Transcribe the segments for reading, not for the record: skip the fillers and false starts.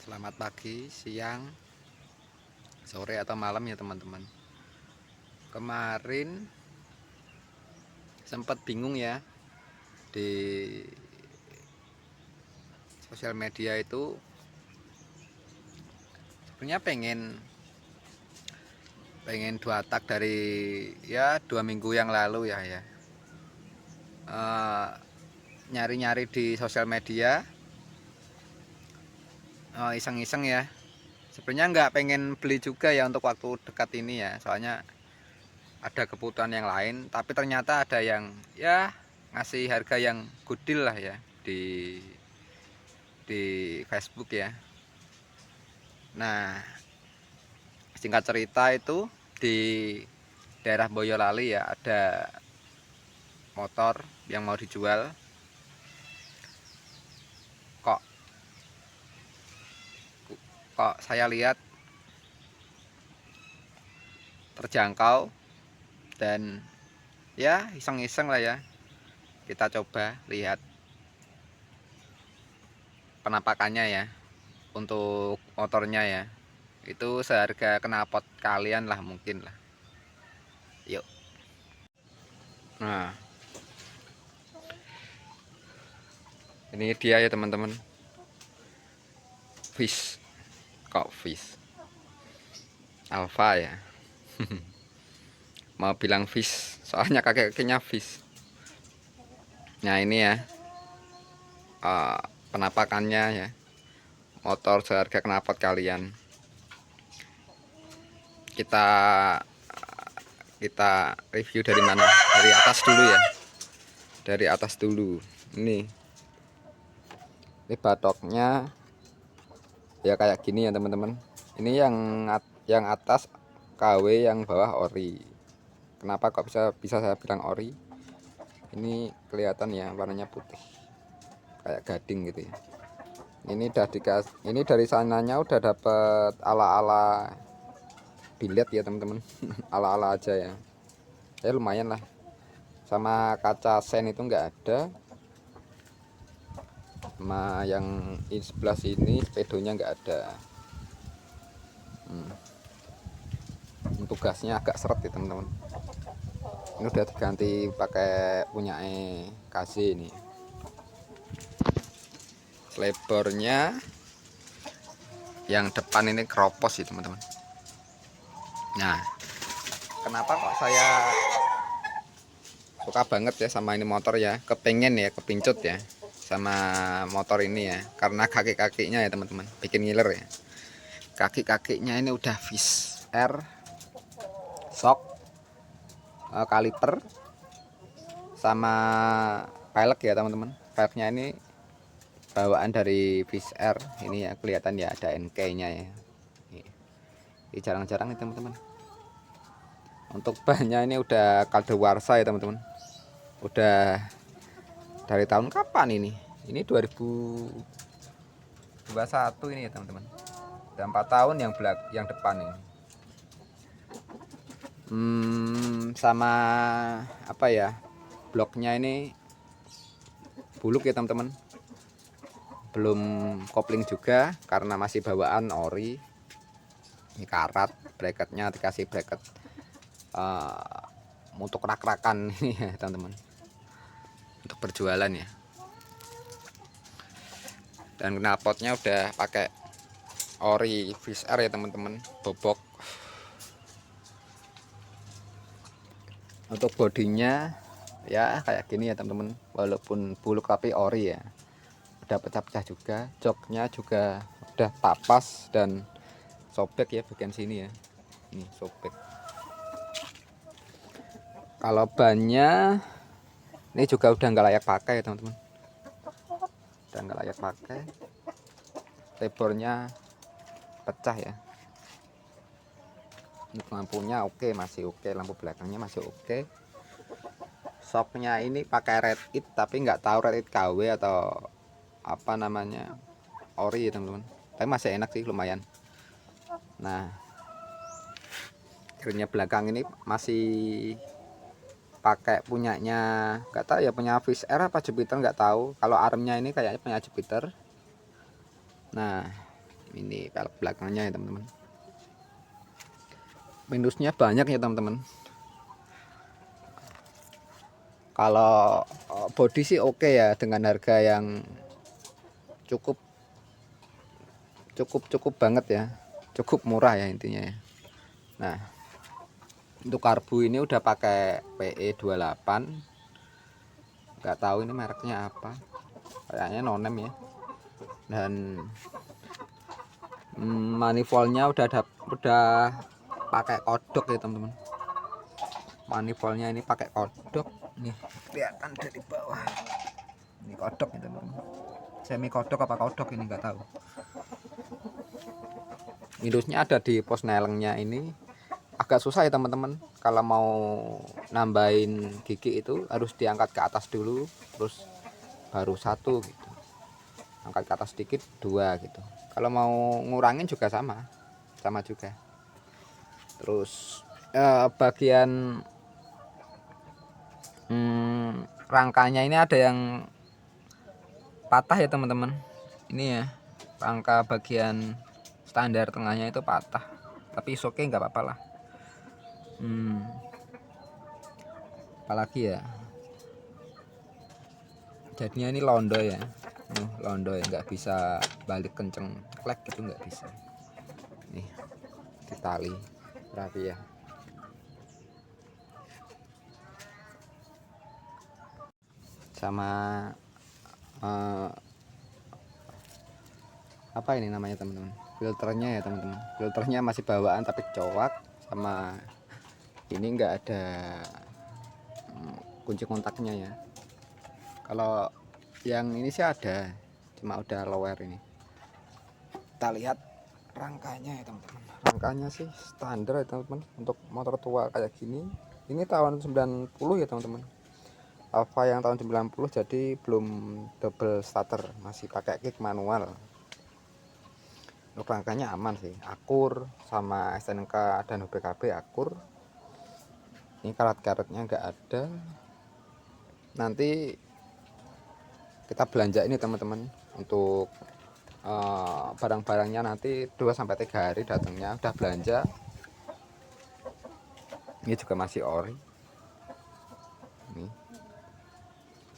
Selamat pagi, siang, sore atau malam ya teman-teman. Kemarin sempat bingung ya di sosial media itu, sebenarnya pengen dua tak dari ya 2 minggu yang lalu ya. Eh, Nyari-nyari di sosial media, iseng-iseng ya. Sebenarnya nggak pengen beli juga ya untuk waktu dekat ini ya, soalnya ada kebutuhan yang lain, tapi ternyata ada yang ya ngasih harga yang good deal lah ya di Facebook ya. Nah, singkat cerita itu di daerah Boyolali ya ada motor yang mau dijual. Kok kok saya lihat terjangkau dan ya iseng-iseng lah ya. Kita coba lihat penampakannya ya untuk motornya ya. Itu seharga knalpot kalian lah mungkin lah. Yuk. Nah, ini dia ya teman-teman. Fish. Kok fish? Alfa ya. Mau bilang fish, soalnya kakek-kakeknya fish. Nah, ini ya uh, penampakannya ya. Motor seharga knalpot kalian. Kita kita review dari mana? Dari atas dulu ya. Dari atas dulu. Ini batoknya ya kayak gini ya teman-teman. Ini yang atas KW, yang bawah ori. Kenapa kok bisa saya bilang ori? Ini kelihatan ya warnanya putih kayak gading gitu ya. Ini dari sananya udah dapet ala-ala bilet ya teman-teman. Ala-ala aja ya. Ya lumayan lah. Sama kaca sen itu nggak ada. Sama yang sebelah sini pedonya nggak ada. Untuk gasnya agak seret ya teman-teman. Ini udah diganti pakai punya KZ ini. Lebarnya yang depan ini keropos ya teman-teman. Nah, kenapa kok saya suka banget ya sama ini motor ya, kepengen ya, kepincut ya sama motor ini ya, karena kaki-kakinya ya teman-teman, bikin ngiler ya. Kaki-kakinya ini udah Fish Air shock, kaliper sama pelek ya teman-teman. Peleknya ini bawaan dari Fish Air ini ya, kelihatan ya ada NK nya ya. Ini jarang-jarang nih teman-teman. Untuk bannya ini udah kadaluarsa ya teman-teman. Udah dari tahun kapan ini? Ini 2021 ini ya teman-teman. Udah 4 tahun yang depan ini. Sama apa ya? Bloknya ini buluk ya teman-teman. Belum kopling juga karena masih bawaan ori. Ini karat, bracketnya dikasih bracket untuk rak-rakan ini ya teman-teman. Untuk berjualan ya. Dan knalpotnya udah pakai ori Fish Air ya teman-teman, bobok. Untuk bodinya ya kayak gini ya teman-teman, walaupun buluk tapi ori ya. Udah pecah-pecah juga, joknya juga udah tapas dan sobek ya bagian sini ya. Ini sobek. Kalau bannya ini juga udah nggak layak pakai ya teman-teman. Udah nggak layak pakai. Lebarnya pecah ya. Untuk lampunya oke, masih oke, lampu belakangnya masih oke. Shocknya ini pakai red it tapi nggak tahu red it KW atau apa namanya, ori ya teman-teman. Tapi masih enak sih, lumayan. Nah, grilnya belakang ini masih pakai punyanya, nggak tahu ya punya Fish Air apa Jupiter, nggak tahu. Kalau armnya ini kayaknya punya Jupiter. Nah, Ini pelek belakangnya ya teman-teman. Minusnya banyak ya teman-teman. Kalau body sih oke ya, dengan harga yang cukup banget ya, cukup murah ya intinya ya. Nah, untuk karbu ini udah pakai PE28, nggak tahu ini mereknya apa, kayaknya nonem ya. Dan manifoldnya udah pakai kodok ya teman-teman. Manifoldnya ini pakai kodok nih, kelihatan dari bawah. Ini kodok ya teman-teman, semi kodok apa kodok ini nggak tahu. Minusnya ada di pos nelengnya, ini agak susah ya teman-teman. Kalau mau nambahin gigi itu harus diangkat ke atas dulu, terus baru satu gitu, angkat ke atas sedikit dua gitu. Kalau mau ngurangin juga sama juga. Terus bagian rangkanya ini ada yang patah ya teman-teman. Ini ya, rangka bagian standar tengahnya itu patah, tapi oke nggak apa-apa lah. Apalagi ya, jadinya ini londo ya, londo ya, nggak bisa balik kenceng klek gitu, nggak bisa. Nih di tali rapi ya. Sama apa ini namanya teman-teman, filternya ya teman-teman. Filternya masih bawaan tapi cowak, sama ini nggak ada kunci kontaknya ya. Kalau yang ini sih ada, cuma udah lower ini. Kita lihat rangkanya ya teman-teman. Rangkanya sih standar ya teman-teman, untuk motor tua kayak gini. Ini tahun 90 ya teman-teman. Alfa yang tahun 90, jadi belum double starter, masih pakai kick manual. Untuk rangkanya aman sih, akur, sama STNK dan HPKB akur. Ini karat-karatnya nggak ada. Nanti kita belanja ini teman-teman, untuk barang-barangnya nanti 2-3 hari datangnya udah belanja. Ini juga masih ori. Ini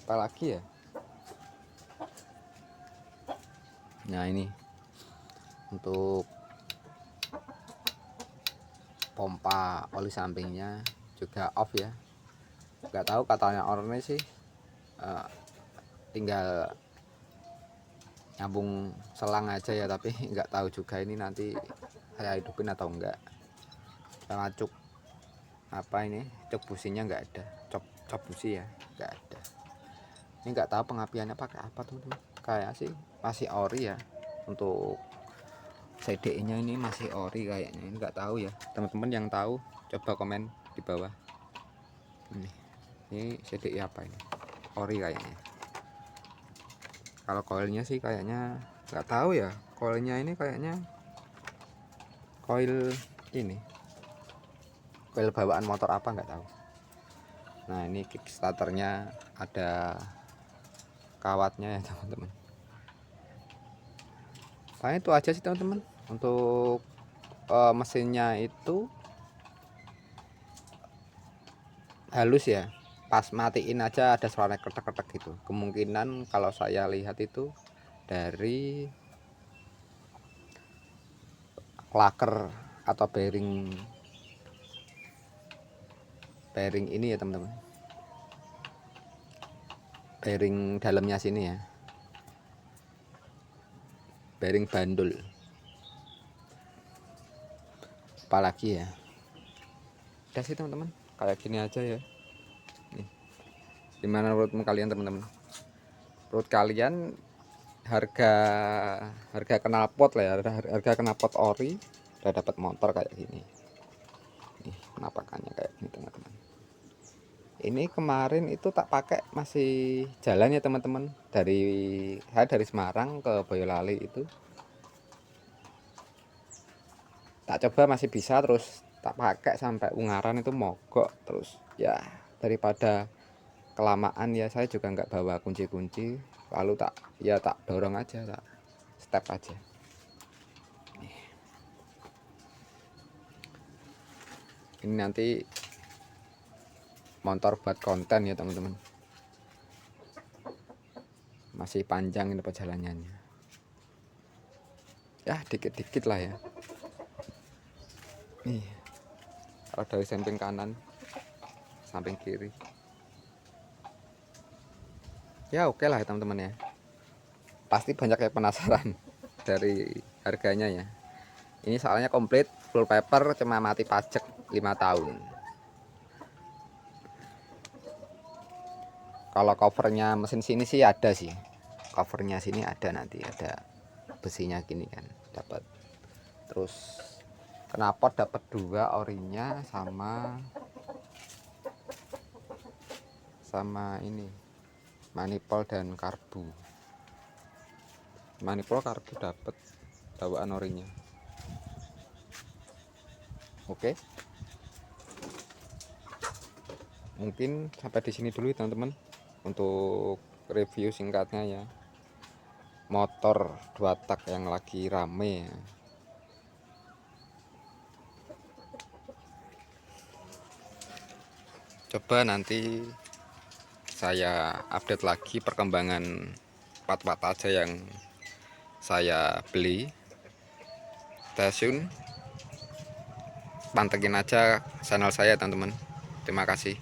apalagi ya, nah ini untuk pompa oli sampingnya juga off ya. Nggak tahu, katanya orangnya sih tinggal nyambung selang aja ya, tapi nggak tahu juga ini nanti saya hidupin atau enggak. Sama cuk apa ini, cuk businya nggak ada, cok busi ya nggak ada. Ini nggak tahu pengapiannya pakai apa teman-teman, kayak sih masih ori ya. Untuk CDI nya ini masih ori kayaknya, ini nggak tahu ya. Teman-teman yang tahu coba komen di bawah. Ini CDI apa ini, ori kayaknya. Kalau koilnya sih kayaknya nggak tahu ya, koilnya ini kayaknya koil ini, koil bawaan motor apa nggak tahu. Nah ini kickstarternya ada kawatnya ya teman-teman. Paling itu aja sih teman-teman. Untuk mesinnya itu halus ya, pas matiin aja ada suara ketek-ketek gitu. Kemungkinan kalau saya lihat itu dari klaker atau bearing ini ya teman-teman, bearing dalamnya sini ya, bearing bandul. Apalagi ya, udah sih teman-teman, kayak gini aja ya. Nih, gimana menurut kalian teman-teman? Menurut kalian harga knalpot lah ya, harga knalpot ori udah dapat motor kayak gini. Nih penampakannya kayak gini teman-teman. Ini kemarin itu tak pakai masih jalan ya teman-teman, dari Semarang ke Boyolali itu tak coba masih bisa, terus tak pakai sampai Ungaran itu mogok terus ya. Daripada kelamaan ya, saya juga nggak bawa kunci-kunci, lalu tak dorong aja, tak step aja. Ini nanti motor buat konten ya teman-teman, masih panjang ini perjalanannya ya, dikit-dikit lah ya. Nih kalau dari samping kanan samping kiri ya oke lah ya teman-teman ya. Pasti banyak yang penasaran dari harganya ya. Ini soalnya komplit full paper, cuma mati pajak 5 tahun. Kalau covernya mesin sini sih ada sih, covernya sini ada, nanti ada besinya gini kan dapat. Terus knalpot dapat 2 orinya sama ini manifold dan karbu. Manifold karbu dapat bawaan orinya. Oke, mungkin sampai di sini dulu teman-teman untuk review singkatnya ya, motor 2 tak yang lagi rame ya. Coba nanti saya update lagi perkembangan part-part aja yang saya beli. Stay tune, pantengin aja channel saya teman-teman. Terima kasih.